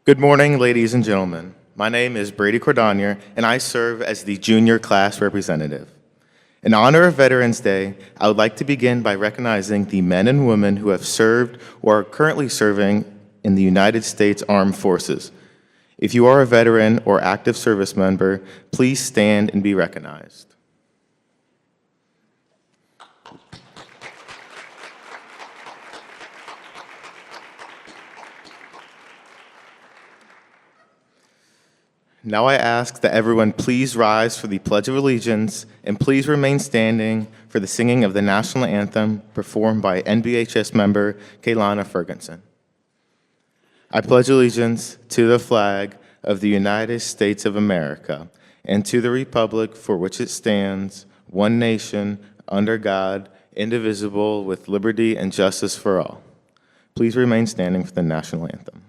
Good morning, ladies and gentlemen. My name is Brady Cordonier, and I serve as the junior class representative. In honor of Veterans Day, I would like to begin by recognizing the men and women who have served or are currently serving in the United States Armed Forces. If you are a veteran or active service member, please stand and be recognized. Now I ask that everyone please rise for the Pledge of Allegiance and please remain standing for the singing of the national anthem performed by NBHS member Kaylana Ferguson. I pledge allegiance to the flag of the United States of America and to the republic for which it stands, one nation, under God, indivisible, with liberty and justice for all. Please remain standing for the national anthem.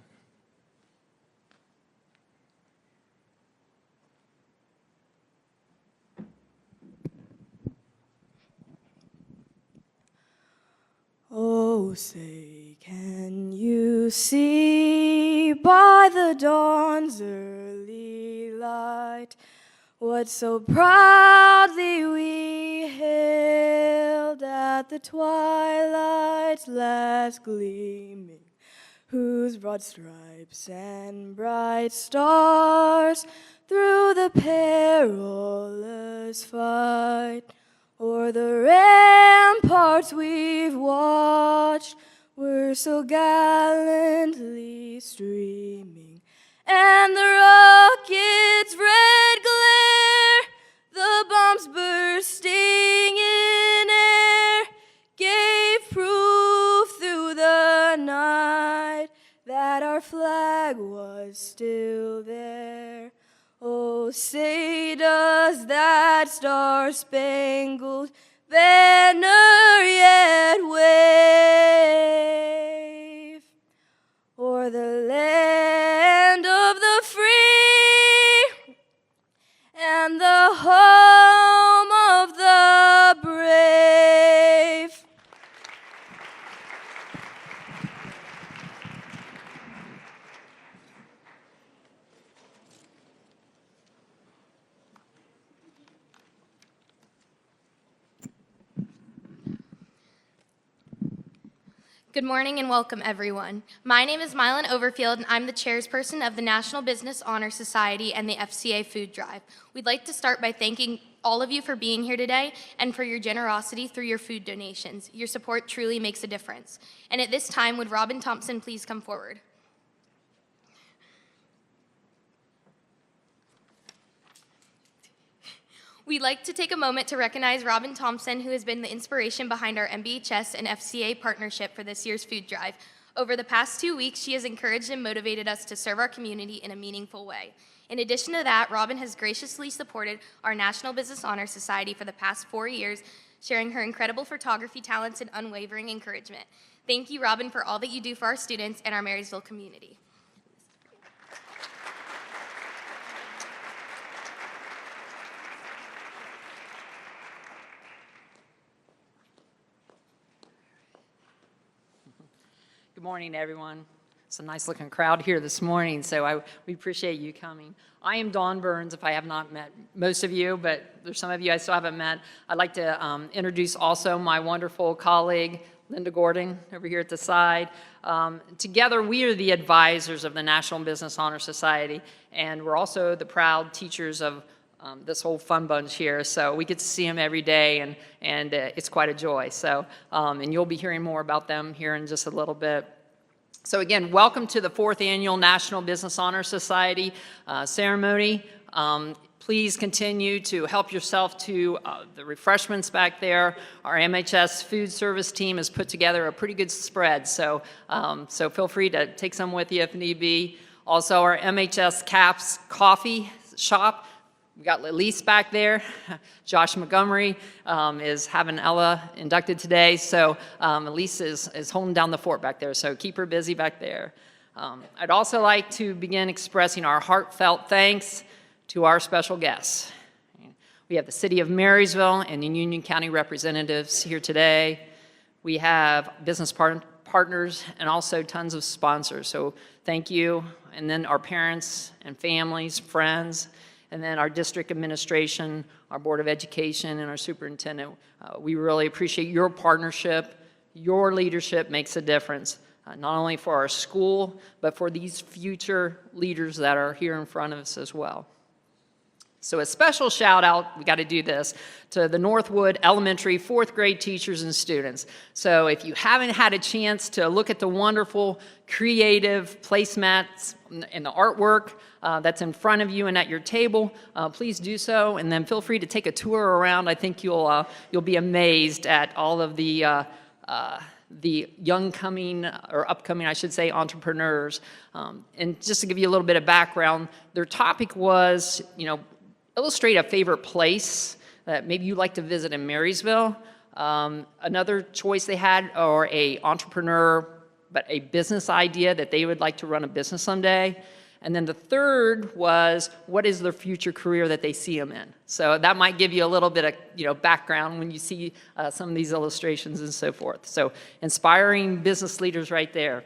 Oh, say, can you see by the dawn's early light what so proudly we hailed at the twilight's last gleaming, whose broad stripes and bright stars through the perilous fight o'er the ramparts we've watched were so gallantly streaming, and the rocket's red glare, the bombs bursting in air, gave proof through the night that our flag was still there. Oh, say does that star-spangled banner yet wave o'er the land of the free and the home of the brave? Good morning and welcome, everyone. My name is Mylan Overfield, and I'm the chairperson of the National Business Honor Society and the FCA Food Drive. We'd like to start by thanking all of you for being here today and for your generosity through your food donations. Your support truly makes a difference. And at this time, would Robin Thompson please come forward? We'd like to take a moment to recognize Robin Thompson, who has been the inspiration behind our MBHS and FCA partnership for this year's food drive. Over the past 2 weeks, she has encouraged and motivated us to serve our community in a meaningful way. In addition to that, Robin has graciously supported our National Business Honor Society for the past 4 years, sharing her incredible photography talents and unwavering encouragement. Thank you, Robin, for all that you do for our students and our Marysville community. Good morning, everyone. It's a nice looking crowd here this morning, so we appreciate you coming. I am Dawn Burns, if I have not met most of you, but there's some of you I still haven't met. I'd like to introduce also my wonderful colleague, Linda Gordon, over here at the side. Together, we are the advisors of the National Business Honor Society, and we're also the proud teachers of this whole fun bunch here, so we get to see them every day, and it's quite a joy. So, and you'll be hearing more about them here in just a little bit. So again, welcome to the 4th Annual National Business Honor Society ceremony. Please continue to help yourself to the refreshments back there. Our MHS food service team has put together a pretty good spread, so, so feel free to take some with you if need be. Also, our MHS CAPS coffee shop. We got Elise back there. Josh Montgomery is having Ella inducted today, so Elise is holding down the fort back there, so keep her busy back there. I'd also like to begin expressing our heartfelt thanks to our special guests. We have the City of Marysville and the Union County representatives here today. We have business partners, and also tons of sponsors. So thank you. And then our parents and families, friends, and then our district administration, our Board of Education, and our superintendent. We really appreciate your partnership. Your leadership makes a difference, not only for our school, but for these future leaders that are here in front of us as well. So a special shout out, we got to do this, to the Northwood Elementary 4th grade teachers and students. So if you haven't had a chance to look at the wonderful creative placemats and the artwork that's in front of you and at your table, please do so, and then feel free to take a tour around. I think you'll be amazed at all of the young coming, or upcoming, I should say, entrepreneurs. And just to give you a little bit of background, their topic was, illustrate a favorite place that maybe you like to visit in Marysville. Another choice they had, or a entrepreneur, but a business idea that they would like to run a business someday. And then the third was, what is their future career that they see them in? So that might give you a little bit of background when you see some of these illustrations and so forth. So inspiring business leaders right there.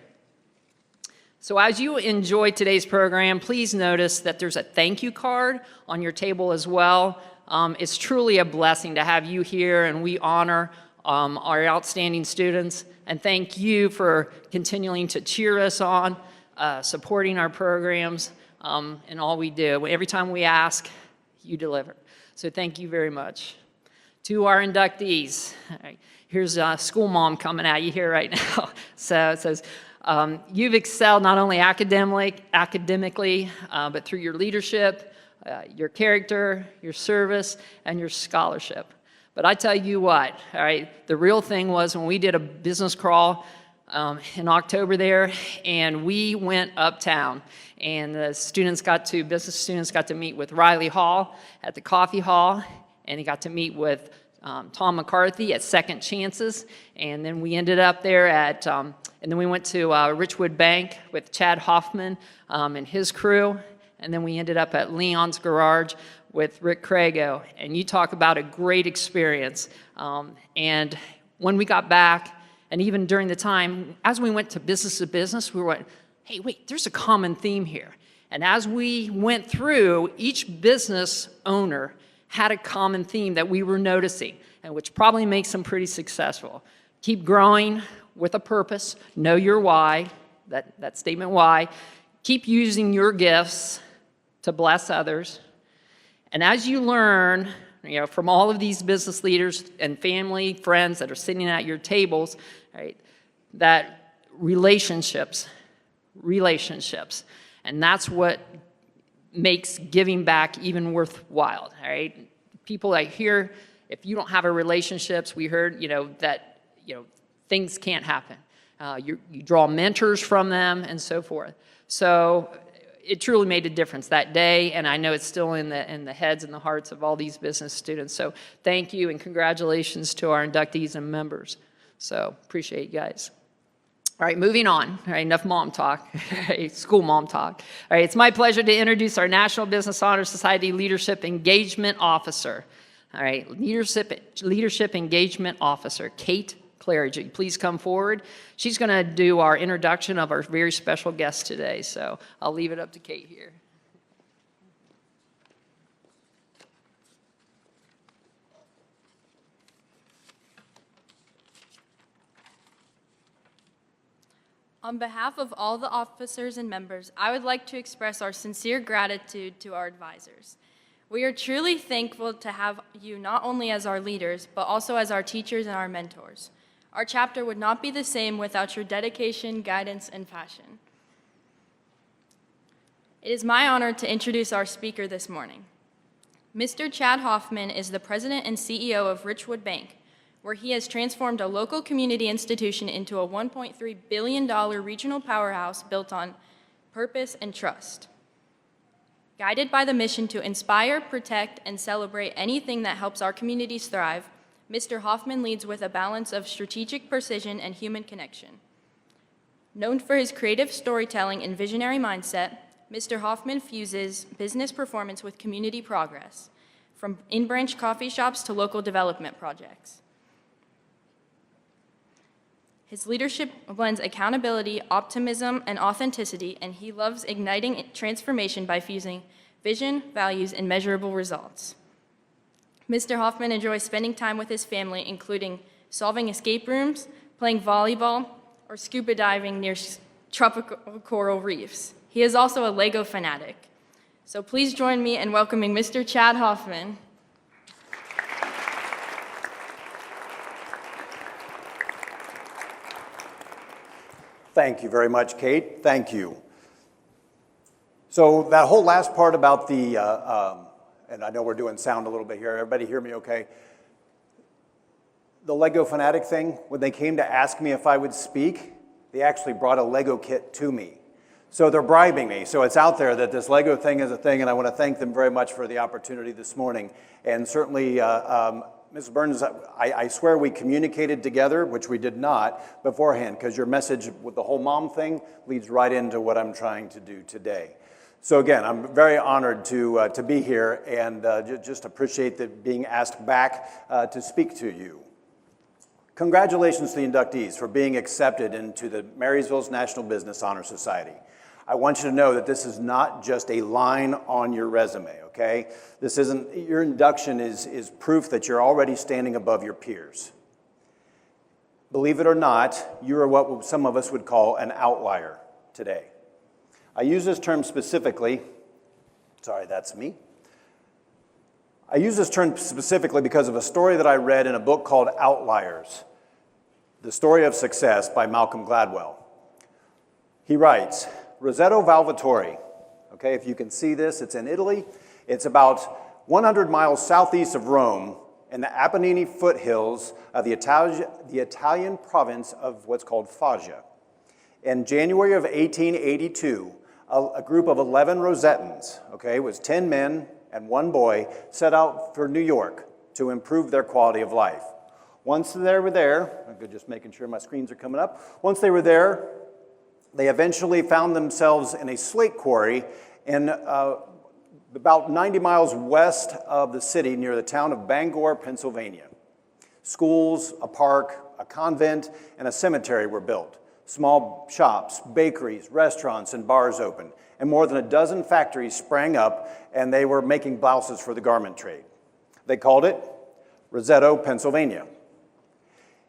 So as you enjoy today's program, please notice that there's a thank you card on your table as well. It's truly a blessing to have you here, and we honor our outstanding students. And thank you for continuing to cheer us on, supporting our programs, and all we do. Every time we ask, you deliver. So thank you very much. To our inductees, here's a school mom coming at you here right now. So it says, you've excelled not only academically, but through your leadership, your character, your service, and your scholarship. But I tell you what, all right, the real thing was when we did a business crawl in October there, and we went uptown, and the business students got to meet with Riley Hall at the Coffee Hall, and he got to meet with Tom McCarthy at Second Chances, and then we ended up there at, and then we went to Richwood Bank with Chad Hoffman and his crew, and then we ended up at Leon's Garage with Rick Crago, and you talk about a great experience. And when we got back, and even during the time, as we went to business, we were like, hey, wait, there's a common theme here. And as we went through, each business owner had a common theme that we were noticing, and which probably makes them pretty successful. Keep growing with a purpose, know your why, that statement why, keep using your gifts to bless others. And as you learn, from all of these business leaders and family, friends that are sitting at your tables, right, that relationships, and that's what makes giving back even worthwhile, all right? People that hear, if you don't have a relationships, we heard, that, things can't happen. You draw mentors from them and so forth. So it truly made a difference that day, and I know it's still in the heads and the hearts of all these business students. So thank you and congratulations to our inductees and members. So appreciate you guys. All right, moving on. All right, enough mom talk, school mom talk. All right, it's my pleasure to introduce our National Business Honor Society Leadership Engagement Officer. All right, Leadership Engagement Officer, Kate Claridge. Please come forward. She's going to do our introduction of our very special guest today, so I'll leave it up to Kate here. On behalf of all the officers and members, I would like to express our sincere gratitude to our advisors. We are truly thankful to have you not only as our leaders, but also as our teachers and our mentors. Our chapter would not be the same without your dedication, guidance, and passion. It is my honor to introduce our speaker this morning. Mr. Chad Hoffman is the president and CEO of Richwood Bank, where he has transformed a local community institution into a $1.3 billion regional powerhouse built on purpose and trust. Guided by the mission to inspire, protect, and celebrate anything that helps our communities thrive, Mr. Hoffman leads with a balance of strategic precision and human connection. Known for his creative storytelling and visionary mindset, Mr. Hoffman fuses business performance with community progress, from in-branch coffee shops to local development projects. His leadership blends accountability, optimism, and authenticity, and he loves igniting transformation by fusing vision, values, and measurable results. Mr. Hoffman enjoys spending time with his family, including solving escape rooms, playing volleyball, or scuba diving near tropical coral reefs. He is also a Lego fanatic. So please join me in welcoming Mr. Chad Hoffman. Thank you very much, Kate. Thank you. So that whole last part about the, and I know we're doing sound a little bit here. Everybody hear me okay? The Lego fanatic thing, when they came to ask me if I would speak, they actually brought a Lego kit to me. So they're bribing me. So it's out there that this Lego thing is a thing, and I want to thank them very much for the opportunity this morning. And certainly, Ms. Burns, I swear we communicated together, which we did not beforehand, because your message with the whole mom thing leads right into what I'm trying to do today. So again, I'm very honored to be here and just appreciate being asked back to speak to you. Congratulations to the inductees for being accepted into the Marysville's National Business Honor Society. I want you to know that this is not just a line on your resume, okay? This isn't, your induction is proof that you're already standing above your peers. Believe it or not, you are what some of us would call an outlier today. I use this term specifically, sorry, that's me. I use this term specifically because of a story that I read in a book called Outliers, The Story of Success by Malcolm Gladwell. He writes, Roseto Valvatore, okay, if you can see this, it's in Italy. It's about 100 miles southeast of Rome in the Apennine foothills of the Italian province of what's called Foggia. In January of 1882, a group of 11 Rosettans, okay, it was 10 men and 1 boy, set out for New York to improve their quality of life. Once they were there, I'm just making sure my screens are coming up. Once they were there, they eventually found themselves in a slate quarry in about 90 miles west of the city near the town of Bangor, Pennsylvania. Schools, a park, a convent, and a cemetery were built. Small shops, bakeries, restaurants, and bars opened, and more than a dozen factories sprang up, and they were making blouses for the garment trade. They called it Roseto, Pennsylvania.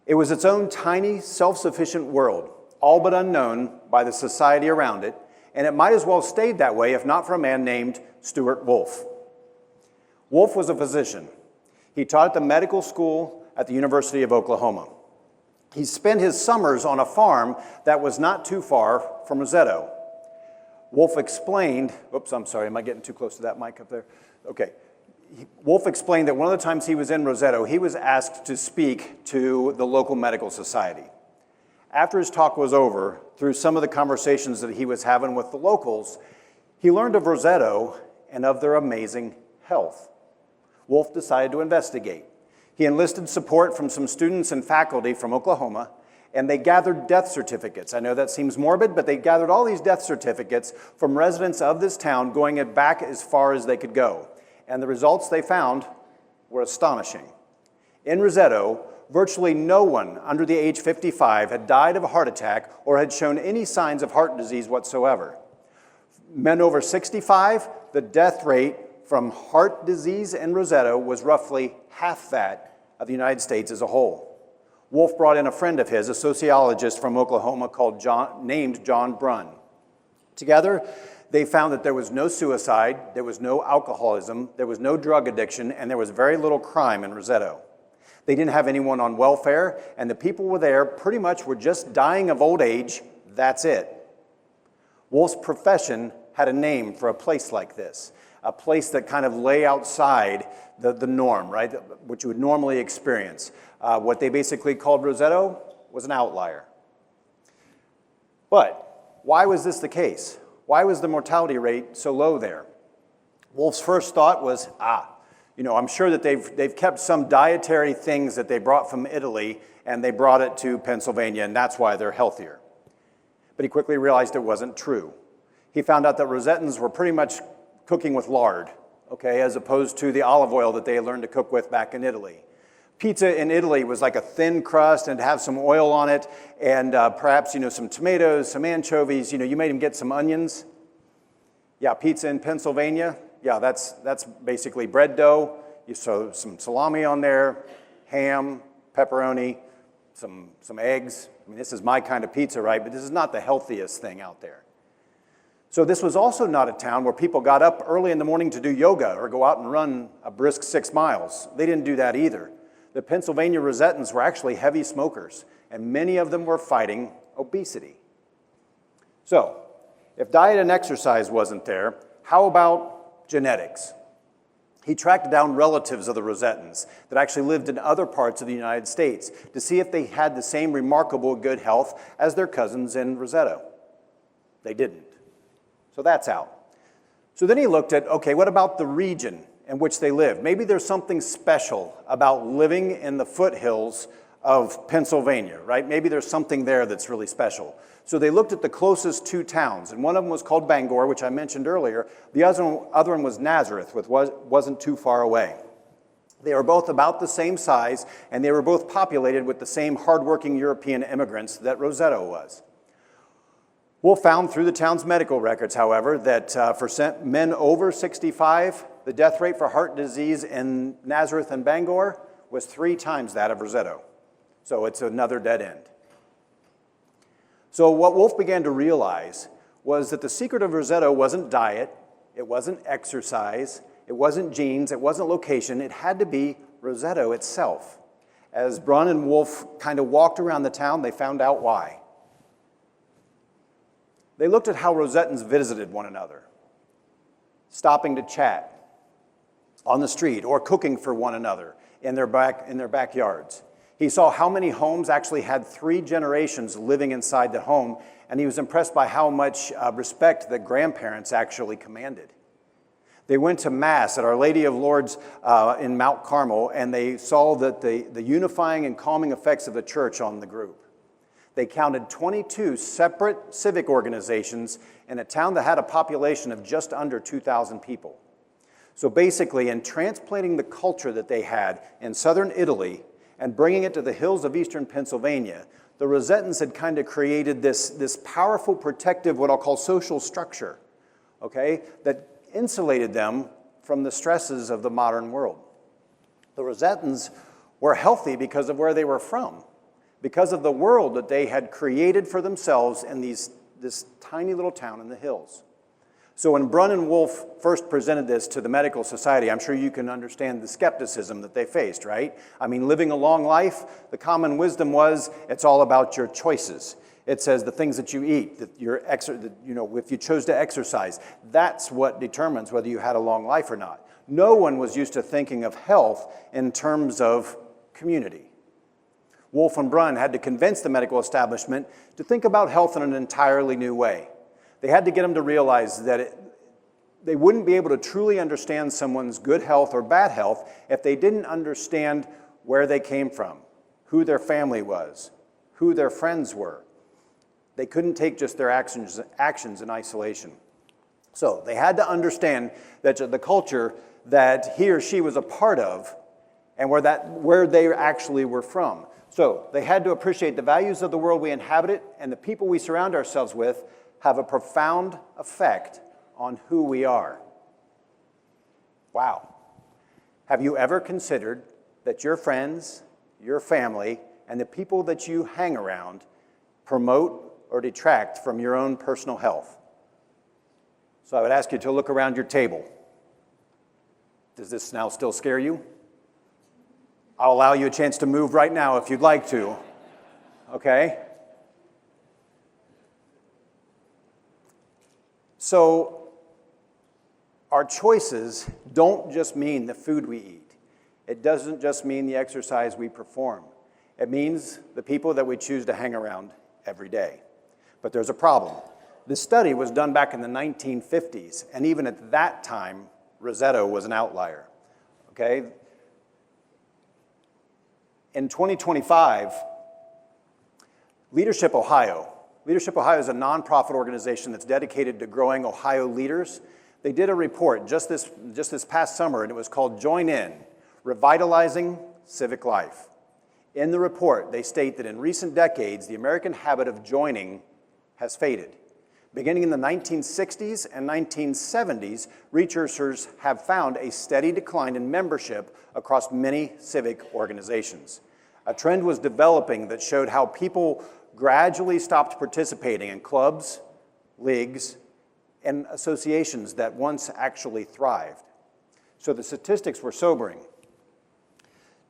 It was its own tiny, self-sufficient world, all but unknown by the society around it, and it might as well have stayed that way if not for a man named Stuart Wolf. Wolf was a physician. He taught at the medical school at the University of Oklahoma. He spent his summers on a farm that was not too far from Roseto. Wolf explained, oops, I'm sorry, am I getting too close to that mic up there? Okay. Wolf explained that one of the times he was in Roseto, he was asked to speak to the local medical society. After his talk was over, through some of the conversations that he was having with the locals, he learned of Roseto and of their amazing health. Wolf decided to investigate. He enlisted support from some students and faculty from Oklahoma, and they gathered death certificates. I know that seems morbid, but they gathered all these death certificates from residents of this town, going it back as far as they could go. And the results they found were astonishing. In Roseto, virtually no one under the age 55 had died of a heart attack or had shown any signs of heart disease whatsoever. Men over 65, the death rate from heart disease in Roseto was roughly half that of the United States as a whole. Wolf brought in a friend of his, a sociologist from Oklahoma named John Brunn. Together, they found that there was no suicide, there was no alcoholism, there was no drug addiction, and there was very little crime in Roseto. They didn't have anyone on welfare, and the people were there pretty much were just dying of old age. That's it. Wolf's profession had a name for a place like this, a place that kind of lay outside the norm, right, what you would normally experience. What they basically called Roseto was an outlier. But why was this the case? Why was the mortality rate so low there? Wolf's first thought was, I'm sure that they've kept some dietary things that they brought from Italy, and they brought it to Pennsylvania, and that's why they're healthier. But he quickly realized it wasn't true. He found out that Rosetans were pretty much cooking with lard, okay, as opposed to the olive oil that they had learned to cook with back in Italy. Pizza in Italy was like a thin crust and it'd have some oil on it and perhaps, some tomatoes, some anchovies. You made them get some onions. Yeah, pizza in Pennsylvania. Yeah, that's basically bread dough. You throw some salami on there, ham, pepperoni, some eggs. I mean, this is my kind of pizza, right? But this is not the healthiest thing out there. So this was also not a town where people got up early in the morning to do yoga or go out and run a brisk 6 miles. They didn't do that either. The Pennsylvania Rosettans were actually heavy smokers, and many of them were fighting obesity. So, if diet and exercise wasn't there, how about genetics? He tracked down relatives of the Rosettans that actually lived in other parts of the United States to see if they had the same remarkable good health as their cousins in Rosetto. They didn't. So that's out. So then he looked at, okay, what about the region in which they live? Maybe there's something special about living in the foothills of Pennsylvania, right? Maybe there's something there that's really special. So they looked at the closest 2 towns, and one of them was called Bangor, which I mentioned earlier. The other one was Nazareth, which wasn't too far away. They were both about the same size, and they were both populated with the same hardworking European immigrants that Rosetto was. Wolf found through the town's medical records, however, that for men over 65, the death rate for heart disease in Nazareth and Bangor was 3 times that of Rosetto. So it's another dead end. So what Wolf began to realize was that the secret of Rosetto wasn't diet, it wasn't exercise, it wasn't genes, it wasn't location, it had to be Rosetto itself. As Brunn and Wolf kind of walked around the town, they found out why. They looked at how Rosettans visited one another, stopping to chat on the street or cooking for one another in their backyards. He saw how many homes actually had 3 generations living inside the home, and he was impressed by how much respect the grandparents actually commanded. They went to Mass at Our Lady of Lourdes in Mount Carmel, and they saw that the unifying and calming effects of the church on the group. They counted 22 separate civic organizations in a town that had a population of just under 2,000 people. So basically, in transplanting the culture that they had in southern Italy and bringing it to the hills of eastern Pennsylvania, the Rosettans had kind of created this powerful, protective, what I'll call social structure, okay, that insulated them from the stresses of the modern world. The Rosettans were healthy because of where they were from, because of the world that they had created for themselves in this tiny little town in the hills. So when Brunn and Wolf first presented this to the medical society, I'm sure you can understand the skepticism that they faced, right? I mean, living a long life, the common wisdom was it's all about your choices. It says the things that you eat, that if you chose to exercise, that's what determines whether you had a long life or not. No one was used to thinking of health in terms of community. Wolf and Brunn had to convince the medical establishment to think about health in an entirely new way. They had to get them to realize that they wouldn't be able to truly understand someone's good health or bad health if they didn't understand where they came from, who their family was, who their friends were. They couldn't take just their actions in isolation. So they had to understand that the culture that he or she was a part of and where they actually were from. So they had to appreciate the values of the world we inhabit and the people we surround ourselves with have a profound effect on who we are. Wow. Have you ever considered that your friends, your family, and the people that you hang around promote or detract from your own personal health? So I would ask you to look around your table. Does this now still scare you? I'll allow you a chance to move right now if you'd like to. Okay? So our choices don't just mean the food we eat. It doesn't just mean the exercise we perform. It means the people that we choose to hang around every day. But there's a problem. This study was done back in the 1950s, and even at that time, Rosetto was an outlier. Okay? In 2025, Leadership Ohio is a nonprofit organization that's dedicated to growing Ohio leaders. They did a report just this past summer, and it was called Join In, Revitalizing civic life. In the report, they state that in recent decades, the American habit of joining has faded. Beginning in the 1960s and 1970s, researchers have found a steady decline in membership across many civic organizations. A trend was developing that showed how people gradually stopped participating in clubs, leagues, and associations that once actually thrived. So the statistics were sobering.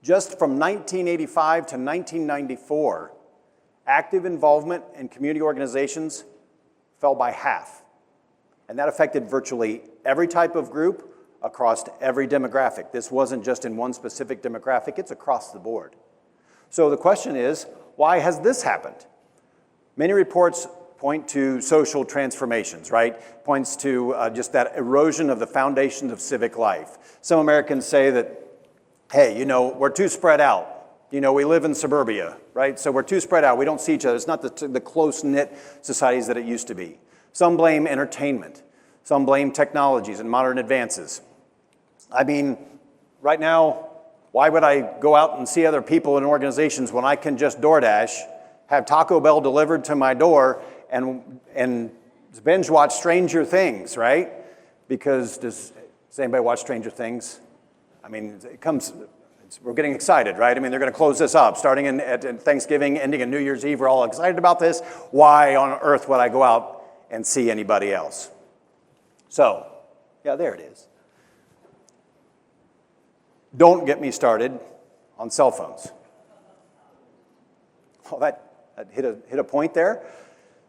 Just from 1985 to 1994, active involvement in community organizations fell by half. And that affected virtually every type of group across every demographic. This wasn't just in one specific demographic, it's across the board. So the question is, why has this happened? Many reports point to social transformations, right? Points to just that erosion of the foundations of civic life. Some Americans say that, hey, you know, we're too spread out. You know, we live in suburbia, right? So we're too spread out. We don't see each other. It's not the close-knit societies that it used to be. Some blame entertainment. Some blame technologies and modern advances. I mean, right now, why would I go out and see other people in organizations when I can just DoorDash, have Taco Bell delivered to my door, and binge watch Stranger Things, right? Because does anybody watch Stranger Things? I mean, we're getting excited, right? I mean, they're going to close this up, starting at Thanksgiving, ending on New Year's Eve. We're all excited about this. Why on earth would I go out and see anybody else? So, yeah, there it is. Don't get me started on cell phones. Oh, that hit a point there.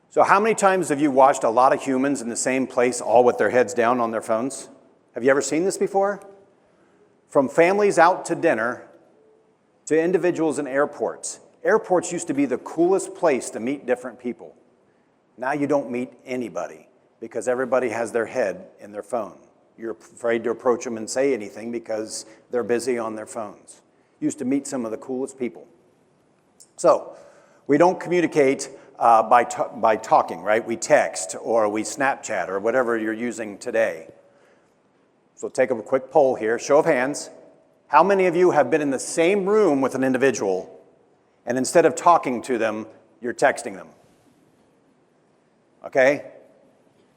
So how many times have you watched a lot of humans in the same place, all with their heads down on their phones? Have you ever seen this before? From families out to dinner to individuals in airports. Airports used to be the coolest place to meet different people. Now you don't meet anybody because everybody has their head in their phone. You're afraid to approach them and say anything because they're busy on their phones. You used to meet some of the coolest people. So we don't communicate by talking, right? We text or we Snapchat or whatever you're using today. So take a quick poll here, show of hands. How many of you have been in the same room with an individual and instead of talking to them, you're texting them? Okay?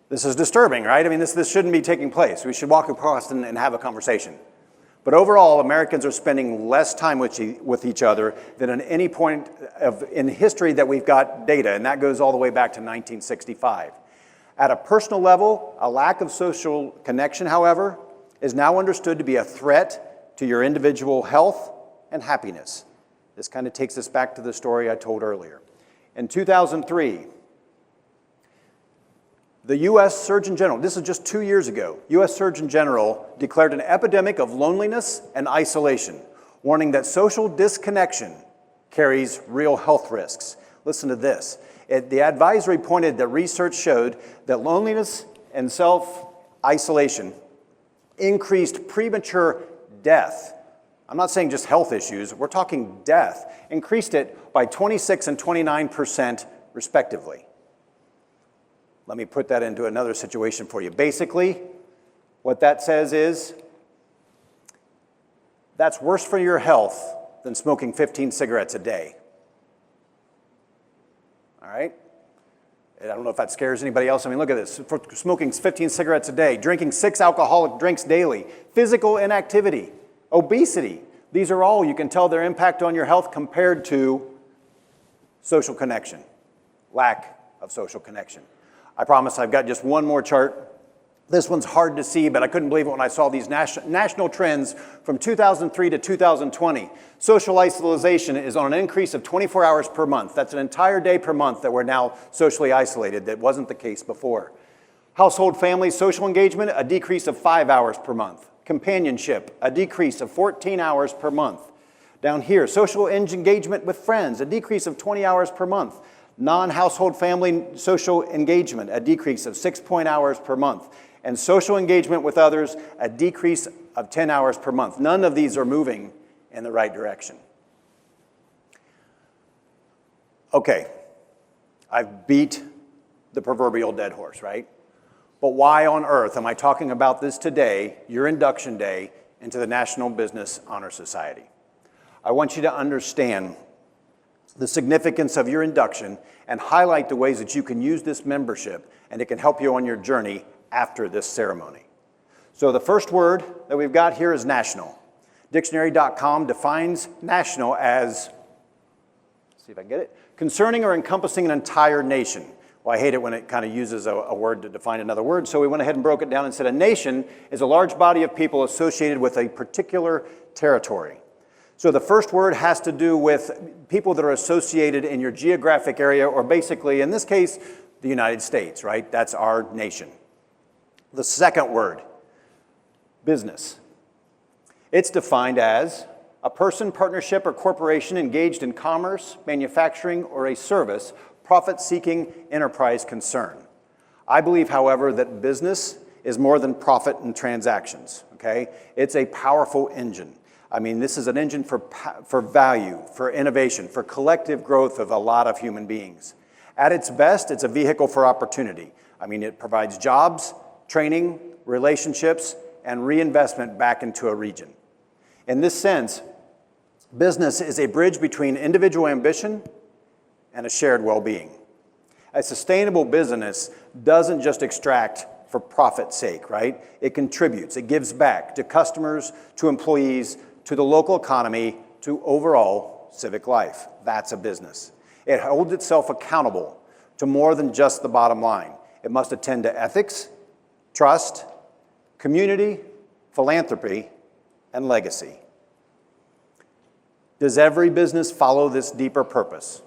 This is disturbing, right? I mean, this shouldn't be taking place. We should walk across and have a conversation. But overall, Americans are spending less time with each other than at any point in history that we've got data, and that goes all the way back to 1965. At a personal level, a lack of social connection, however, is now understood to be a threat to your individual health and happiness. This kind of takes us back to the story I told earlier. In 2003, the U.S. Surgeon General, this is just 2 years ago, U.S. Surgeon General declared an epidemic of loneliness and isolation, warning that social disconnection carries real health risks. Listen to this. The advisory pointed that research showed that loneliness and self-isolation increased premature death. I'm not saying just health issues, we're talking death. Increased it by 26 and 29% respectively. Let me put that into another situation for you. Basically, what that says is that's worse for your health than smoking 15 cigarettes a day. All right? I don't know if that scares anybody else. I mean, look at this. For smoking 15 cigarettes a day, drinking 6 alcoholic drinks daily, physical inactivity, obesity. These are all, you can tell their impact on your health compared to social connection, lack of social connection. I promise I've got just one more chart. This one's hard to see, but I couldn't believe it when I saw these national trends from 2003 to 2020. Social isolation is on an increase of 24 hours per month. That's an entire day per month that we're now socially isolated. That wasn't the case before. Household family social engagement, a decrease of 5 hours per month. Companionship, a decrease of 14 hours per month. Down here, social engagement with friends, a decrease of 20 hours per month. Non-household family social engagement, a decrease of 6 hours per month. And social engagement with others, a decrease of 10 hours per month. None of these are moving in the right direction. Okay, I've beat the proverbial dead horse, right? But why on earth am I talking about this today, your induction day, into the National Business Honor Society? I want you to understand the significance of your induction and highlight the ways that you can use this membership and it can help you on your journey after this ceremony. So the first word that we've got here is national. Dictionary.com defines national as, let's see if I can get it, concerning or encompassing an entire nation. Well, I hate it when it kind of uses a word to define another word, so we went ahead and broke it down and said a nation is a large body of people associated with a particular territory. So the first word has to do with people that are associated in your geographic area, or basically, in this case, the United States, right? That's our nation. The second word, business. It's defined as a person, partnership, or corporation engaged in commerce, manufacturing, or a service, profit-seeking enterprise concern. I believe, however, that business is more than profit and transactions, okay? It's a powerful engine. I mean, this is an engine for value, for innovation, for collective growth of a lot of human beings. At its best, it's a vehicle for opportunity. I mean, it provides jobs, training, relationships, and reinvestment back into a region. In this sense, business is a bridge between individual ambition and a shared well-being. A sustainable business doesn't just extract for profit's sake, right? It contributes, it gives back to customers, to employees, to the local economy, to overall civic life. That's a business. It holds itself accountable to more than just the bottom line. It must attend to ethics, trust, community, philanthropy, and legacy. Does every business follow this deeper purpose?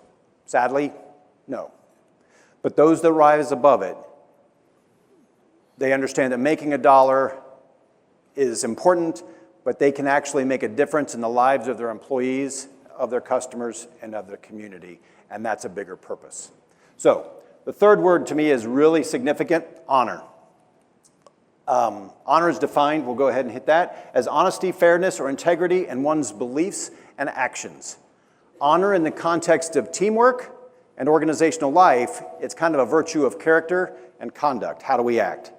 Sadly, no. But those that rise above it, they understand that making a dollar is important, but they can actually make a difference in the lives of their employees, of their customers, and of their community, and that's a bigger purpose. So, the third word to me is really significant, honor. Honor is defined, we'll go ahead and hit that, as honesty, fairness, or integrity in one's beliefs and actions. Honor in the context of teamwork and organizational life, it's kind of a virtue of character and conduct. How do we act?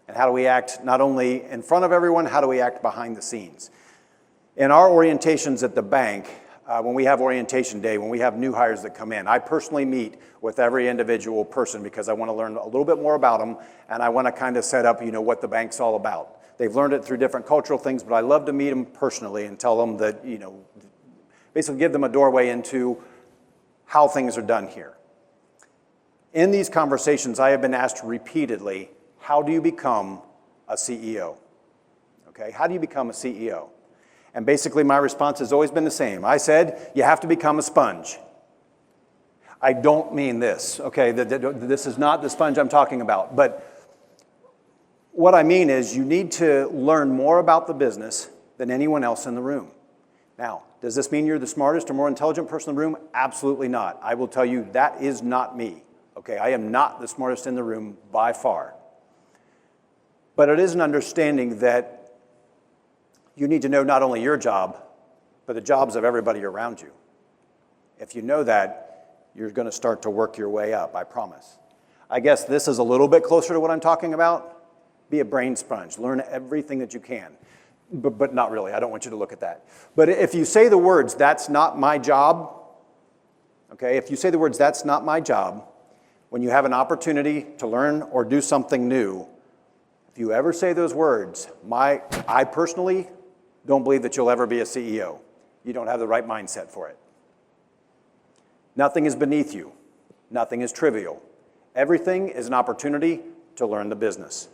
And how do we act not only in front of everyone, how do we act behind the scenes? In our orientations at the bank, when we have orientation day, when we have new hires that come in, I personally meet with every individual person because I want to learn a little bit more about them, and I want to kind of set up, what the bank's all about. They've learned it through different cultural things, but I love to meet them personally and tell them that, basically give them a doorway into how things are done here. In these conversations, I have been asked repeatedly, how do you become a CEO? Okay, how do you become a CEO? And basically my response has always been the same. I said, you have to become a sponge. I don't mean this, okay? This is not the sponge I'm talking about. But what I mean is you need to learn more about the business than anyone else in the room. Now, does this mean you're the smartest or more intelligent person in the room? Absolutely not. I will tell you that is not me, okay? I am not the smartest in the room by far. But it is an understanding that you need to know not only your job, but the jobs of everybody around you. If you know that, you're going to start to work your way up, I promise. I guess this is a little bit closer to what I'm talking about. Be a brain sponge. Learn everything that you can. But not really. I don't want you to look at that. But if you say the words, that's not my job, okay? If you say the words, that's not my job, when you have an opportunity to learn or do something new, if you ever say those words, I personally don't believe that you'll ever be a CEO. You don't have the right mindset for it. Nothing is beneath you. Nothing is trivial. Everything is an opportunity to learn the business.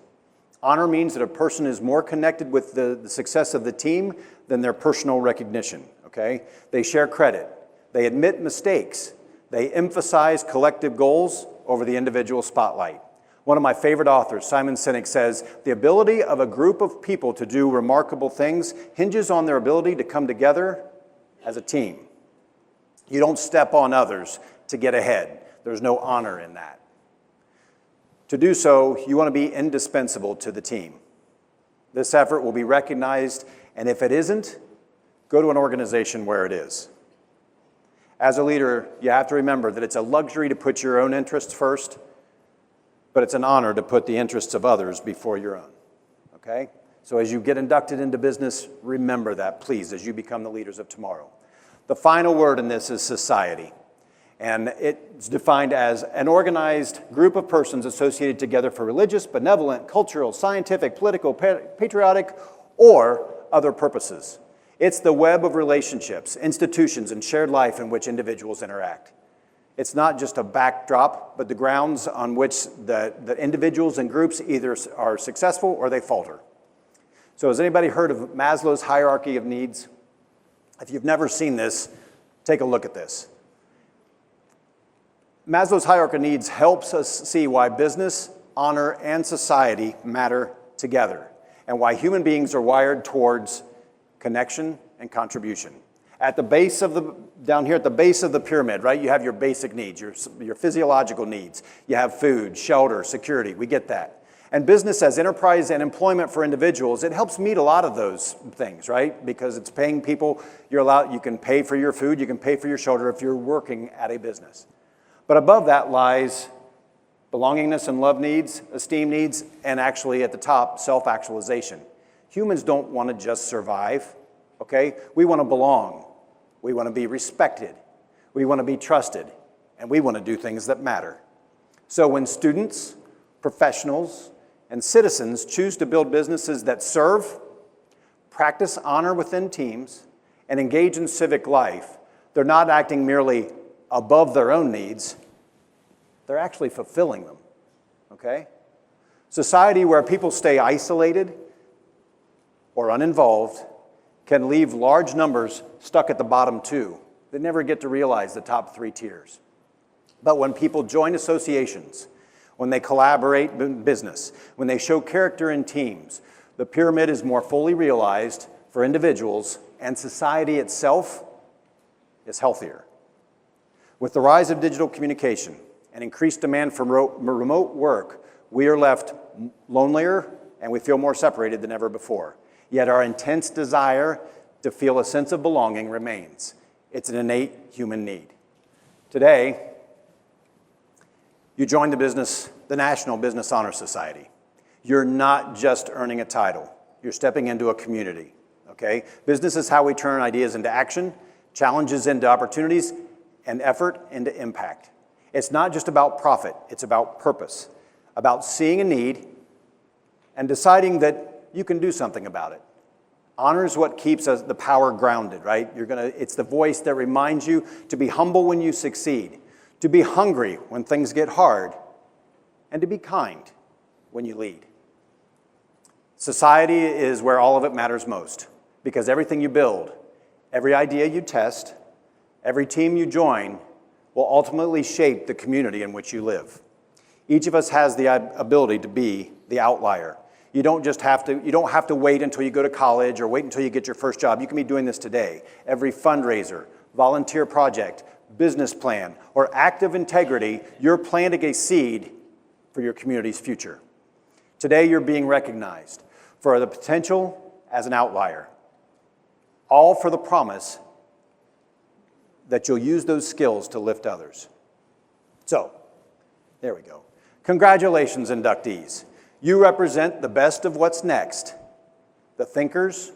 Honor means that a person is more connected with the success of the team than their personal recognition, okay? They share credit. They admit mistakes. They emphasize collective goals over the individual spotlight. One of my favorite authors, Simon Sinek, says, the ability of a group of people to do remarkable things hinges on their ability to come together as a team. You don't step on others to get ahead. There's no honor in that. To do so, you want to be indispensable to the team. This effort will be recognized, and if it isn't, go to an organization where it is. As a leader, you have to remember that it's a luxury to put your own interests first, but it's an honor to put the interests of others before your own, okay? So as you get inducted into business, remember that, please, as you become the leaders of tomorrow. The final word in this is society. And it's defined as an organized group of persons associated together for religious, benevolent, cultural, scientific, political, patriotic, or other purposes. It's the web of relationships, institutions, and shared life in which individuals interact. It's not just a backdrop, but the grounds on which the individuals and groups either are successful or they falter. So has anybody heard of Maslow's hierarchy of needs? If you've never seen this, take a look at this. Maslow's hierarchy of needs helps us see why business, honor, and society matter together, and why human beings are wired towards connection and contribution. At the base of down here at the base of the pyramid, right, you have your basic needs, your physiological needs. You have food, shelter, security, we get that. And business as enterprise and employment for individuals, it helps meet a lot of those things, right? Because it's paying people, you can pay for your food, you can pay for your shelter if you're working at a business. But above that lies belongingness and love needs, esteem needs, and actually at the top, self-actualization. Humans don't want to just survive, okay? We want to belong. We want to be respected. We want to be trusted. And we want to do things that matter. So when students, professionals, and citizens choose to build businesses that serve, practice honor within teams, and engage in civic life, they're not acting merely above their own needs, they're actually fulfilling them, okay? Society where people stay isolated or uninvolved can leave large numbers stuck at the bottom two. They never get to realize the top three tiers. But when people join associations, when they collaborate in business, when they show character in teams, the pyramid is more fully realized for individuals, and society itself is healthier. With the rise of digital communication and increased demand for remote work, we are left lonelier and we feel more separated than ever before. Yet our intense desire to feel a sense of belonging remains. It's an innate human need. Today, you join the National Business Honor Society. You're not just earning a title. You're stepping into a community, okay? Business is how we turn ideas into action, challenges into opportunities, and effort into impact. It's not just about profit, it's about purpose, about seeing a need and deciding that you can do something about it. Honor is what keeps the power grounded, right? It's the voice that reminds you to be humble when you succeed, to be hungry when things get hard, and to be kind when you lead. Society is where all of it matters most, because everything you build, every idea you test, every team you join will ultimately shape the community in which you live. Each of us has the ability to be the outlier. You don't have to wait until you go to college or wait until you get your first job. You can be doing this today. Every fundraiser, volunteer project, business plan, or act of integrity, you're planting a seed for your community's future. Today, you're being recognized for the potential as an outlier, all for the promise that you'll use those skills to lift others. So, there we go. Congratulations, inductees. You represent the best of what's next, the thinkers,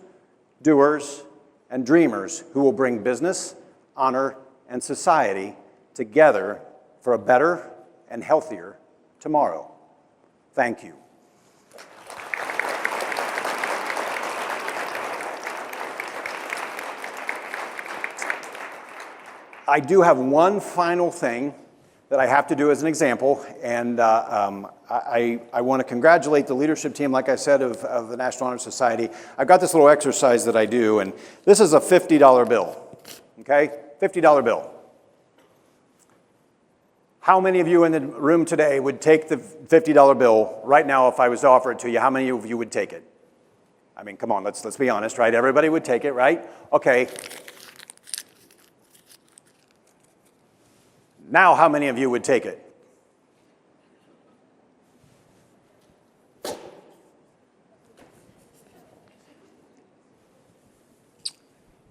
doers, and dreamers who will bring business, honor, and society together for a better and healthier tomorrow. Thank you. I do have one final thing that I have to do as an example, and I want to congratulate the leadership team, like I said, of the National Honor Society. I've got this little exercise that I do, and this is a $50 bill, okay? $50 bill. How many of you in the room today would take the $50 bill right now if I was to offer it to you? How many of you would take it? I mean, come on, let's be honest, right? Everybody would take it, right? Okay. Now, how many of you would take it?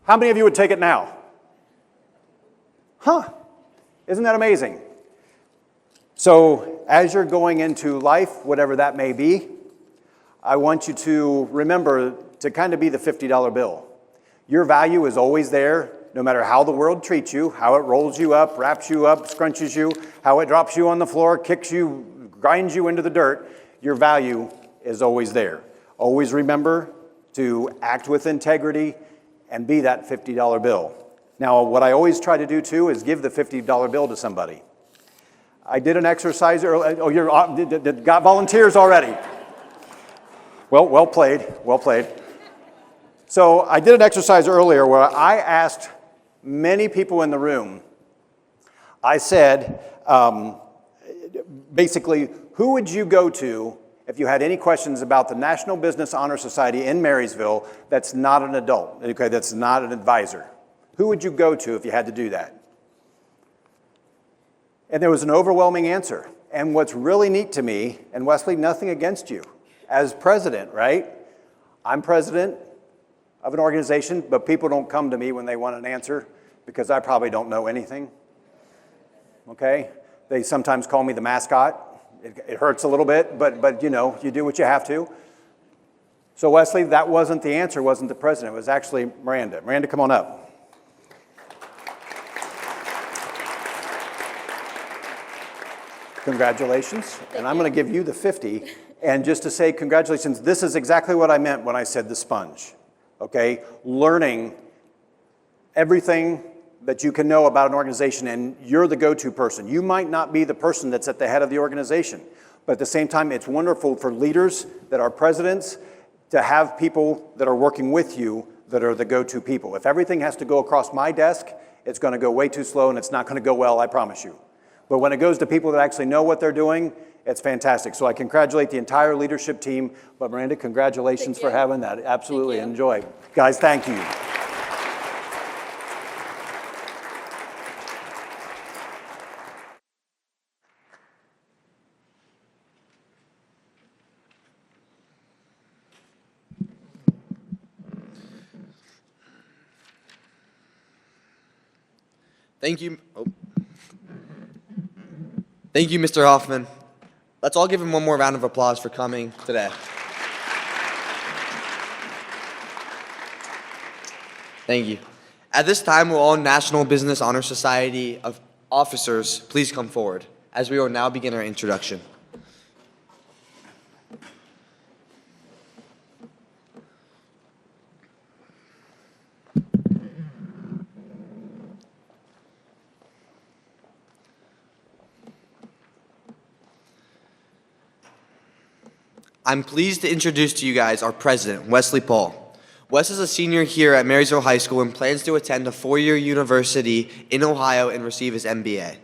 How many of you would take it now? Huh? Isn't that amazing? So, as you're going into life, whatever that may be, I want you to remember to kind of be the $50 bill. Your value is always there, no matter how the world treats you, how it rolls you up, wraps you up, scrunches you, how it drops you on the floor, kicks you, grinds you into the dirt, your value is always there. Always remember to act with integrity and be that $50 bill. Now, what I always try to do too is give the $50 bill to somebody. I did an exercise earlier. Oh, you're got volunteers already. Well played, well played. So I did an exercise earlier where I asked many people in the room, I said, basically, who would you go to if you had any questions about the National Business Honor Society in Marysville that's not an adult, okay, that's not an advisor? Who would you go to if you had to do that? And there was an overwhelming answer. And what's really neat to me, and Wesley, nothing against you, as president, right? I'm president of an organization, but people don't come to me when they want an answer because I probably don't know anything, okay? They sometimes call me the mascot. It hurts a little bit, but you know, you do what you have to. So Wesley, that wasn't the answer, wasn't the president. It was actually Miranda. Miranda, come on up. Congratulations, and I'm going to give you the 50. And just to say congratulations, this is exactly what I meant when I said the sponge, okay? Learning everything that you can know about an organization, and you're the go-to person. You might not be the person that's at the head of the organization, but at the same time, it's wonderful for leaders that are presidents to have people that are working with you that are the go-to people. If everything has to go across my desk, it's going to go way too slow, and it's not going to go well, I promise you. But when it goes to people that actually know what they're doing, it's fantastic. So I congratulate the entire leadership team. But Miranda, congratulations for having that. Absolutely. Enjoy. Guys, thank you. Thank you. Thank you, Mr. Hoffman. Let's all give him one more round of applause for coming today. Thank you. At this time, will all National Business Honor Society of officers please come forward, as we will now begin our introduction. I'm pleased to introduce to you guys our president, Wesley Paul. Wes is a senior here at Marysville High School and plans to attend a four-year university in Ohio and receive his MBA.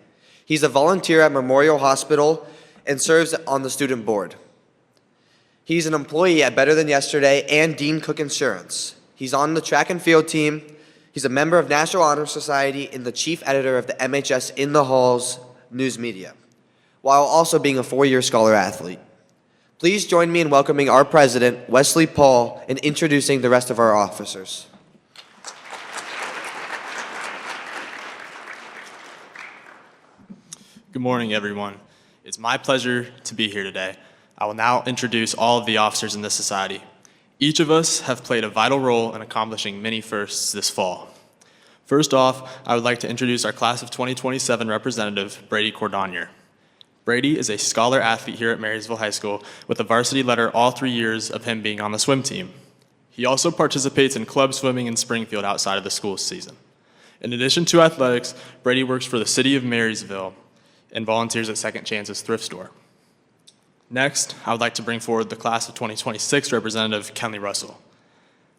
He's a volunteer at Memorial Hospital and serves on the student board. He's an employee at Better Than Yesterday and Dean Cook Insurance. He's on the track and field team. He's a member of National Honor Society and the chief editor of the MHS In the Halls news media, while also being a four-year scholar athlete. Please join me in welcoming our president, Wesley Paul, and introducing the rest of our officers. Good morning, everyone. It's my pleasure to be here today. I will now introduce all of the officers in this society. Each of us have played a vital role in accomplishing many firsts this fall. First off, I would like to introduce our class of 2027 representative, Brady Cordonier. Brady is a scholar athlete here at Marysville High School with a varsity letter all 3 years of him being on the swim team. He also participates in club swimming in Springfield outside of the school season. In addition to athletics, Brady works for the city of Marysville and volunteers at Second Chance's thrift store. Next, I would like to bring forward the class of 2026 representative, Kenley Russell.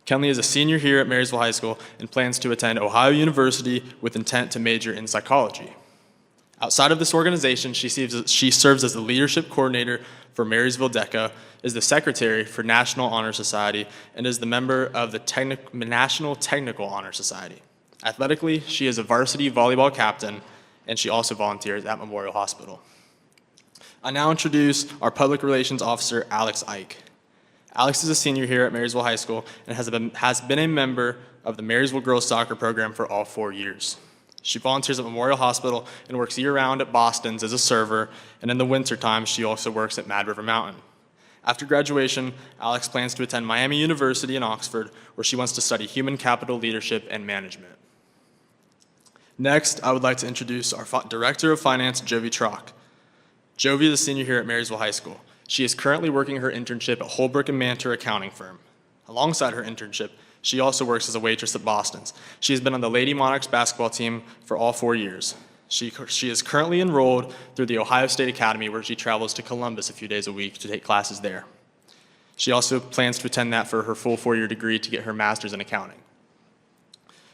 Kenley is a senior here at Marysville High School and plans to attend Ohio University with intent to major in psychology. Outside of this organization, she serves as the leadership coordinator for Marysville DECA, is the secretary for National Honor Society, and is the member of the National Technical Honor Society. Athletically, she is a varsity volleyball captain, and she also volunteers at Memorial Hospital. I now introduce our public relations officer, Alex Ike. Alex is a senior here at Marysville High School and has been a member of the Marysville girls soccer program for all 4 years. She volunteers at Memorial Hospital and works year-round at Boston's as a server, and in the wintertime, she also works at Mad River Mountain. After graduation, Alex plans to attend Miami University in Oxford, where she wants to study human capital leadership and management. Next, I would like to introduce our Director of Finance, Jovi Trock. Jovi is a senior here at Marysville High School. She is currently working her internship at Holbrook and Mantor accounting firm. Alongside her internship, she also works as a waitress at Boston's. She has been on the Lady Monarchs basketball team for all 4 years. She is currently enrolled through the Ohio State Academy, where she travels to Columbus a few days a week to take classes there. She also plans to attend that for her full 4-year degree to get her master's in accounting.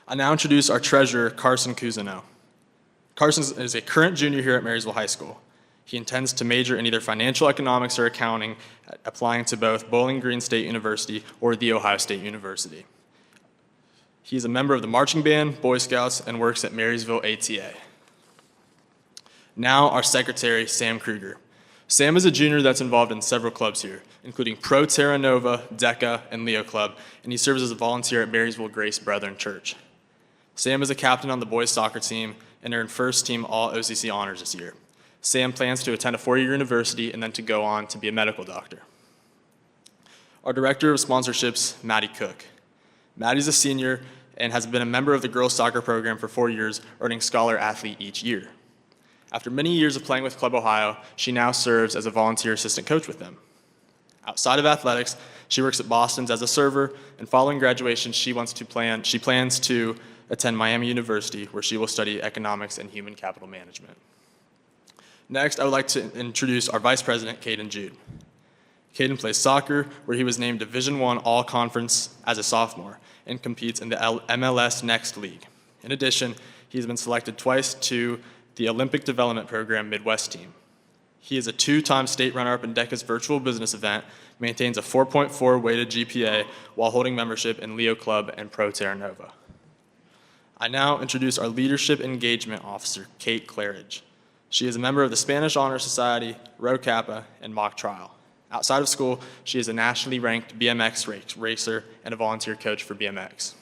I now introduce our treasurer, Carson Cousineau. Carson is a current junior here at Marysville High School. He intends to major in either financial economics or accounting, applying to both Bowling Green State University or The Ohio State University. He is a member of the marching band, Boy Scouts, and works at Marysville ATA. Now our secretary, Sam Kruger. Sam is a junior that's involved in several clubs here, including Pro Terra Nova, DECA, and Leo Club, and he serves as a volunteer at Marysville Grace Brethren Church. Sam is a captain on the boys soccer team and earned first team all OCC honors this year. Sam plans to attend a 4-year university and then to go on to be a medical doctor. Our director of sponsorships, Maddie Cook. Maddie's a senior and has been a member of the girls soccer program for 4 years, earning Scholar Athlete each year. After many years of playing with Club Ohio, she now serves as a volunteer assistant coach with them. Outside of athletics, she works at Boston's as a server, and following graduation, she plans to attend Miami University, where she will study economics and human capital management. Next, I would like to introduce our Vice President, Caden Jude. Caden plays soccer, where he was named Division I All-Conference as a sophomore and competes in the MLS Next League. In addition, he has been selected twice to the Olympic Development Program Midwest team. He is a 2-time state runner-up in DECA's virtual business event, maintains a 4.4 weighted GPA while holding membership in Leo Club and Pro Terra Nova. I now introduce our Leadership Engagement Officer, Kate Claridge. She is a member of the Spanish Honor Society, Rho Kappa, and Mock Trial. Outside of school, she is a nationally ranked BMX racer and a volunteer coach for BMX.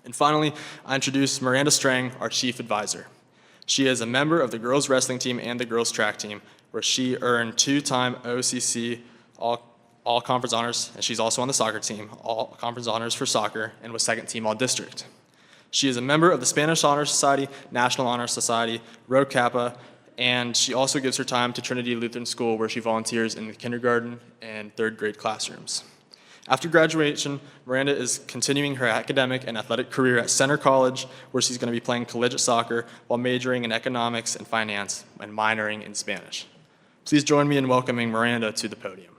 And finally, I introduce Miranda Strang, our Chief Advisor. She is a member of the girls wrestling team and the girls track team, where she earned 2-time OCC all conference honors, and she's also on the soccer team, all conference honors for soccer, and was second team all district. She is a member of the Spanish Honor Society, National Honor Society, Rho Kappa, and she also gives her time to Trinity Lutheran School, where she volunteers in the kindergarten and 3rd grade classrooms. After graduation, Miranda is continuing her academic and athletic career at Center College, where she's going to be playing collegiate soccer while majoring in economics and finance and minoring in Spanish. Please join me in welcoming Miranda to the podium.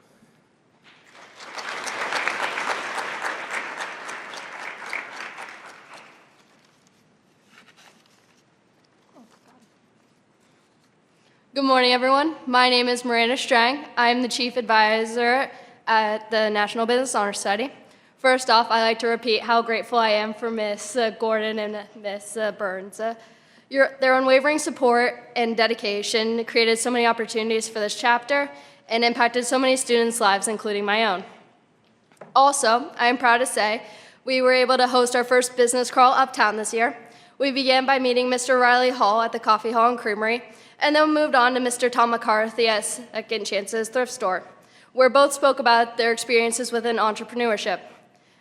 Good morning, everyone. My name is Miranda Strang. I'm the Chief Advisor at the National Business Honor Society. First off, I'd like to repeat how grateful I am for Miss Gordon and Miss Burns. Their unwavering support and dedication created so many opportunities for this chapter and impacted so many students' lives, including my own. Also, I am proud to say we were able to host our first business crawl uptown this year. We began by meeting Mr. Riley Hall at the Coffee Hall and Creamery, and then moved on to Mr. Tom McCarthy at Second Chance's thrift store, where both spoke about their experiences within entrepreneurship.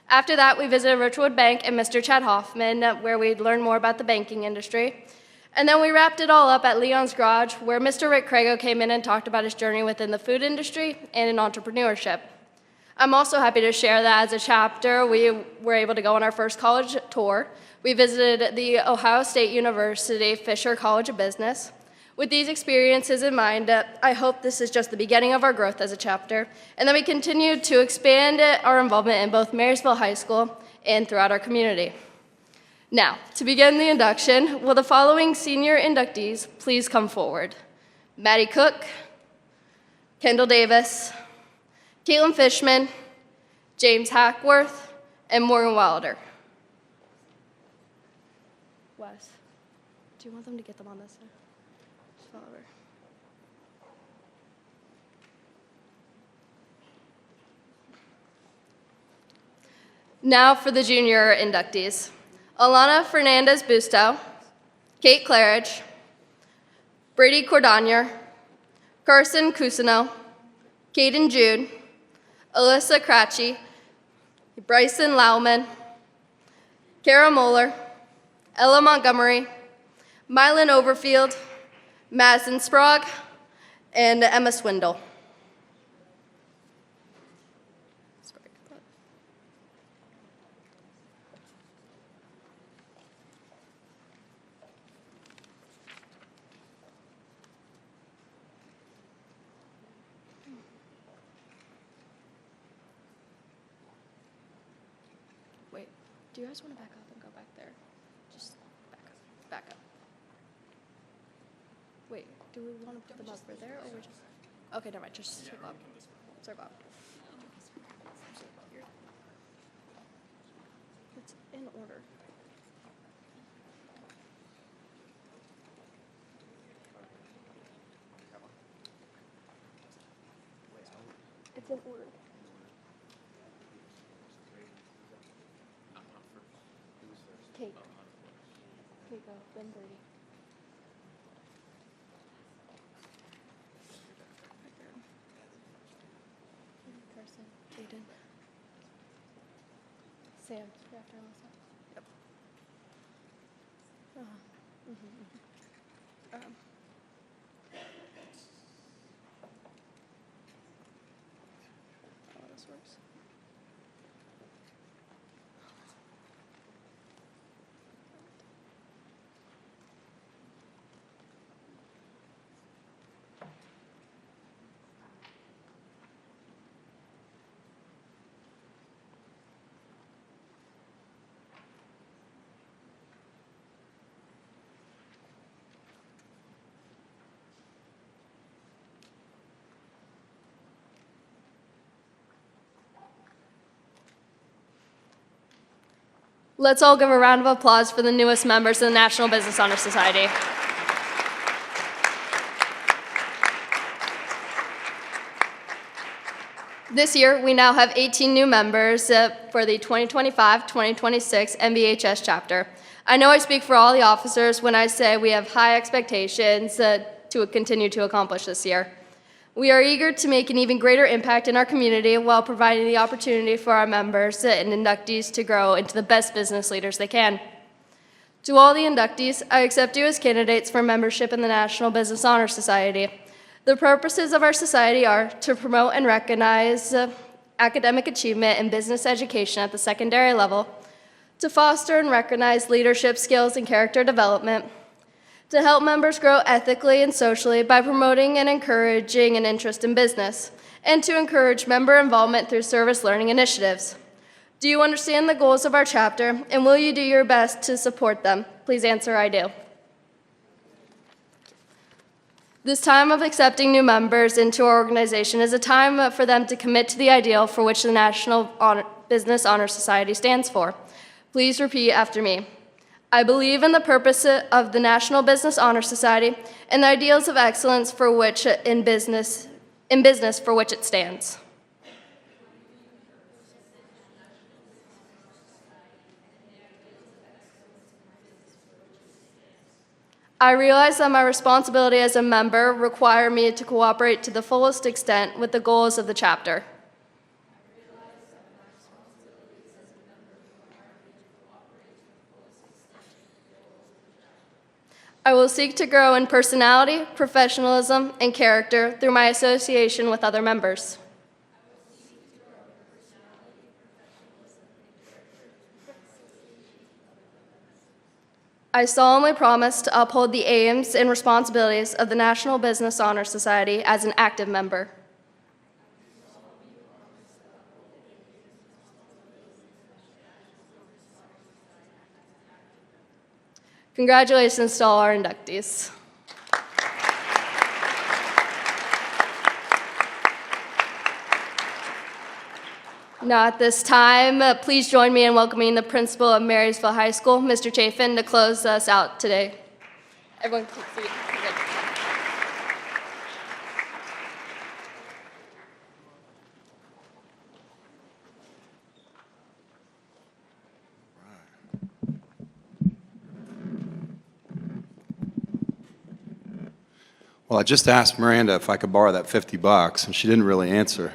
After that, we visited Richwood Bank and Mr. Chad Hoffman, where we learned more about the banking industry. And then we wrapped it all up at Leon's Garage, where Mr. Rick Crago came in and talked about his journey within the food industry and in entrepreneurship. I'm also happy to share that as a chapter, we were able to go on our first college tour. We visited the Ohio State University Fisher College of Business. With these experiences in mind, I hope this is just the beginning of our growth as a chapter, and that we continue to expand our involvement in both Marysville High School and throughout our community. Now, to begin the induction, will the following senior inductees please come forward? Maddie Cook, Kendall Davis, Caitlin Fishman, James Hackworth, and Morgan Wilder. Wes, do you want them to get them on this side? Now for the junior inductees. Alana Fernandez Busto, Kate Claridge, Brady Cordonier, Carson Cousineau, Caden Jude, Alyssa Cratchy, Bryson Lauman, Kara Moeller, Ella Montgomery, Mylan Overfield, Madison Sprague, and Emma Swindle. Wait, do you guys want to back up and go back there? Just back up. Wait, do we want to put them over there, or we just? Okay, never mind, just circle up. Circle up. It's in order. It's in order. Kate. Kate, go. Then Brady. Carson, Aiden. Sam, you're after Alyssa. Yep. Oh, this works. Let's all give a round of applause for the newest members of the National Business Honor Society. This year, we now have 18 new members for the 2025-2026 MBHS chapter. I know I speak for all the officers when I say we have high expectations to continue to accomplish this year. We are eager to make an even greater impact in our community while providing the opportunity for our members and inductees to grow into the best business leaders they can. To all the inductees, I accept you as candidates for membership in the National Business Honor Society. The purposes of our society are to promote and recognize academic achievement and business education at the secondary level, to foster and recognize leadership skills and character development, to help members grow ethically and socially by promoting and encouraging an interest in business, and to encourage member involvement through service learning initiatives. Do you understand the goals of our chapter, and will you do your best to support them? Please answer, I do. This time of accepting new members into our organization is a time for them to commit to the ideal for which the National Business Honor Society stands for. Please repeat after me. I believe in the purpose of the National Business Honor Society and the ideals of excellence for which in business for which it stands. I realize that my responsibility as a member require me to cooperate to the fullest extent with the goals of the chapter. I will seek to grow in personality, professionalism, and character through my association with other members. I solemnly promise to uphold the aims and responsibilities of the National Business Honor Society as an active member. Congratulations to all our inductees. Now at this time, please join me in welcoming the principal of Marysville High School, Mr. Chafin, to close us out today. Everyone take a seat. Good. Well, I just asked Miranda if I could borrow that $50, and she didn't really answer.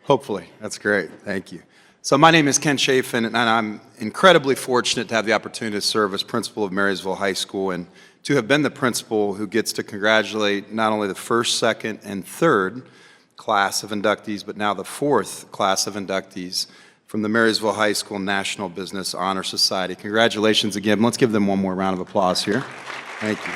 Hopefully, that's great. Thank you. So my name is Ken Chafin, and I'm incredibly fortunate to have the opportunity to serve as principal of Marysville High School and to have been the principal who gets to congratulate not only the first, second, and third class of inductees, but now the fourth class of inductees from the Marysville High School National Business Honor Society. Congratulations again. Let's give them one more round of applause here. Thank you.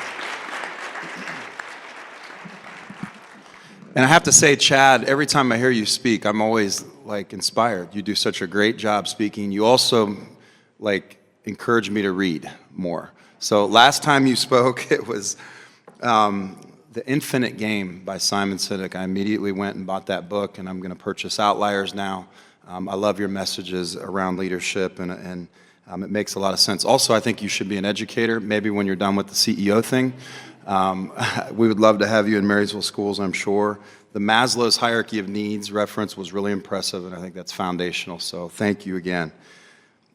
And I have to say, Chad, every time I hear you speak, I'm always inspired. You do such a great job speaking. You also encourage me to read more. So last time you spoke, it was The Infinite Game by Simon Sinek. I immediately went and bought that book, and I'm going to purchase Outliers now. I love your messages around leadership, and it makes a lot of sense. Also, I think you should be an educator. Maybe when you're done with the CEO thing, we would love to have you in Marysville schools, I'm sure. The Maslow's hierarchy of needs reference was really impressive, and I think that's foundational, so thank you again.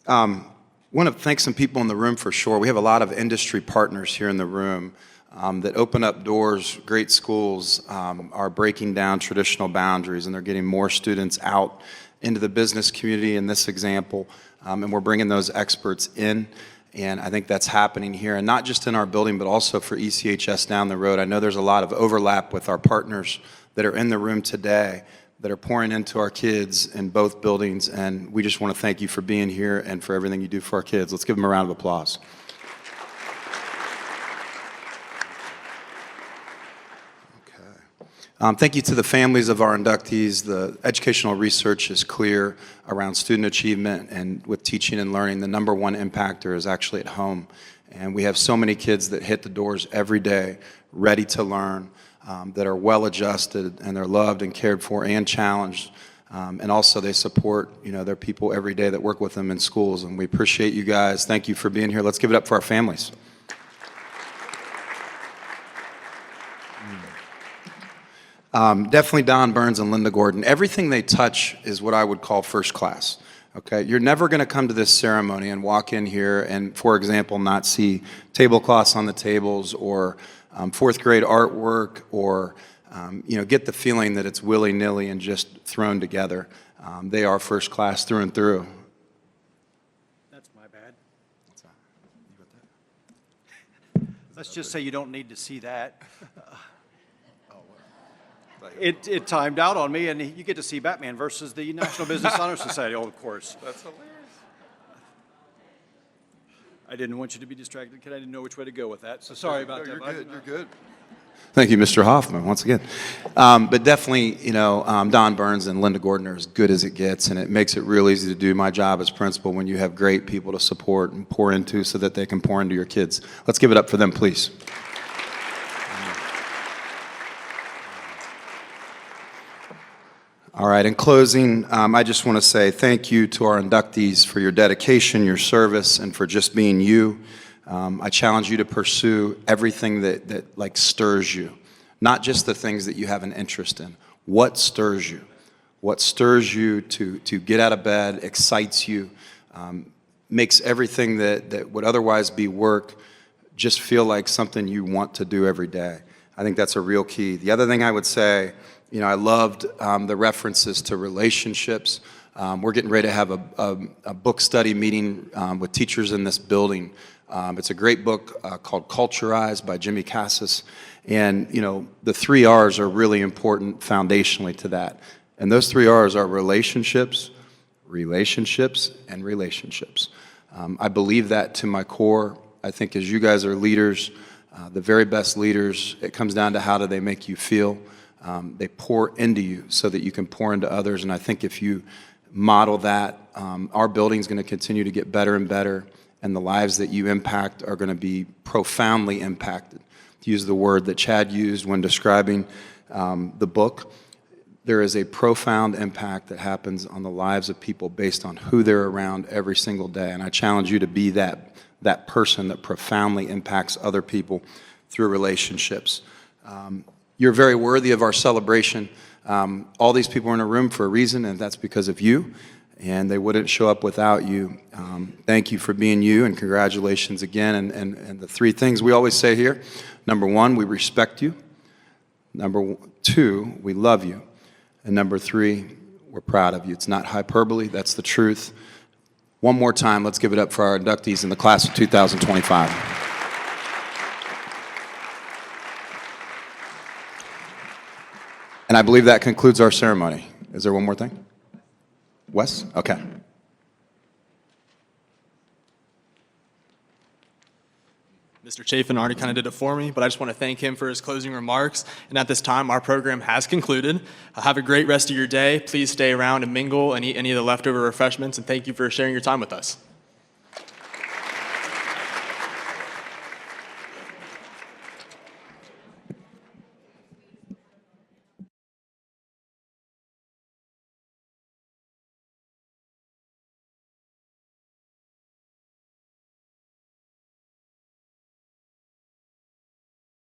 I want to thank some people in the room for sure. We have a lot of industry partners here in the room that open up doors. Great schools are breaking down traditional boundaries, and they're getting more students out into the business community in this example, and we're bringing those experts in. And I think that's happening here, and not just in our building, but also for ECHS down the road. I know there's a lot of overlap with our partners that are in the room today that are pouring into our kids in both buildings, and we just want to thank you for being here and for everything you do for our kids. Let's give them a round of applause. Thank you to the families of our inductees. The educational research is clear around student achievement, and with teaching and learning, the number one impactor is actually at home. And we have so many kids that hit the doors every day, ready to learn, that are well adjusted, and they're loved and cared for and challenged. And also they support, their people every day that work with them in schools. And we appreciate you guys. Thank you for being here. Let's give it up for our families. Definitely Don Burns and Linda Gordon. Everything they touch is what I would call first class. Okay, you're never going to come to this ceremony and walk in here and, for example, not see tablecloths on the tables or fourth grade artwork or get the feeling that it's willy-nilly and just thrown together. They are first class through and through. That's my bad. What's that? You got that? Let's just say you don't need to see that. It timed out on me, and you get to see Batman versus the National Business Honor Society, of course. That's hilarious. I didn't want you to be distracted because I didn't know which way to go with that, so sorry about that. You're good, you're good. Thank you, Mr. Hoffman, once again. But definitely, Don Burns and Linda Gordon are as good as it gets, and it makes it real easy to do my job as principal when you have great people to support and pour into so that they can pour into your kids. Let's give it up for them, please. All right, in closing, I just want to say thank you to our inductees for your dedication, your service, and for just being you. I challenge you to pursue everything that stirs you, not just the things that you have an interest in. What stirs you? What stirs you to get out of bed, excites you, makes everything that would otherwise be work just feel like something you want to do every day. I think that's a real key. The other thing I would say, I loved the references to relationships. We're getting ready to have a book study meeting with teachers in this building. It's a great book called Culturized by Jimmy Cassis. And, the 3 R's are really important foundationally to that. And those 3 R's are relationships, relationships, and relationships. I believe that to my core. I think as you guys are leaders, the very best leaders, it comes down to how do they make you feel. They pour into you so that you can pour into others. And I think if you model that, our building's going to continue to get better and better, and the lives that you impact are going to be profoundly impacted. To use the word that Chad used when describing the book, there is a profound impact that happens on the lives of people based on who they're around every single day. And I challenge you to be that person that profoundly impacts other people through relationships. You're very worthy of our celebration. All these people are in a room for a reason, and that's because of you, and they wouldn't show up without you. Thank you for being you, and congratulations again. And the 3 things we always say here, number 1, we respect you. Number 2, we love you. And number 3, We're proud of you. It's not hyperbole, that's the truth. One more time, let's give it up for our inductees in the class of 2025. And I believe that concludes our ceremony. Is there one more thing? Wes? Okay. Mr. Chafin already kind of did it for me, but I just want to thank him for his closing remarks. And at this time, our program has concluded. Have a great rest of your day. Please stay around and mingle and eat any of the leftover refreshments, and thank you for sharing your time with us.